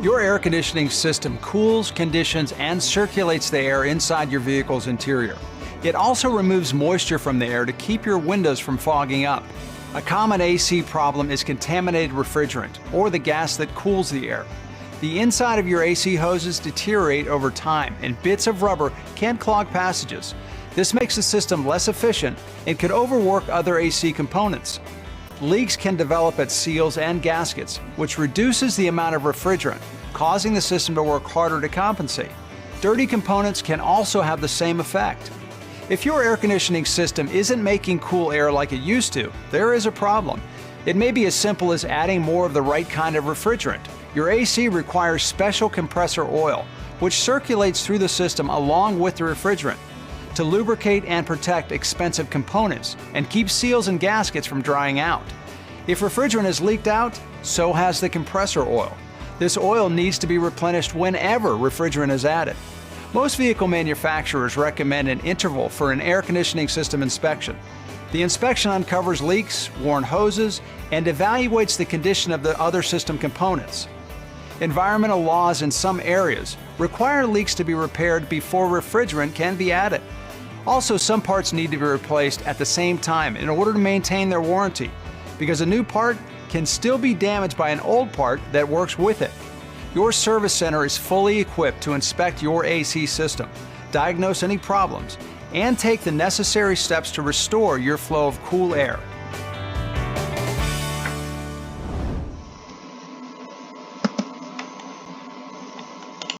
Your air conditioning system cools, conditions, and circulates the air inside your vehicle's interior. It also removes moisture from the air to keep your windows from fogging up. A common AC problem is contaminated refrigerant, or the gas that cools the air. The inside of your AC hoses deteriorate over time, and bits of rubber can clog passages. This makes the system less efficient and could overwork other AC components. Leaks can develop at seals and gaskets, which reduces the amount of refrigerant, causing the system to work harder to compensate. Dirty components can also have the same effect. If your air conditioning system isn't making cool air like it used to, there is a problem. It may be as simple as adding more of the right kind of refrigerant. Your AC requires special compressor oil, which circulates through the system along with the refrigerant to lubricate and protect expensive components and keep seals and gaskets from drying out. If refrigerant is leaked out, so has the compressor oil. This oil needs to be replenished whenever refrigerant is added. Most vehicle manufacturers recommend an interval for an air conditioning system inspection. The inspection uncovers leaks, worn hoses, and evaluates the condition of the other system components. Environmental laws in some areas require leaks to be repaired before refrigerant can be added. Also, some parts need to be replaced at the same time in order to maintain their warranty, because a new part can still be damaged by an old part that works with it. Your service center is fully equipped to inspect your AC system, diagnose any problems, and take the necessary steps to restore your flow of cool air.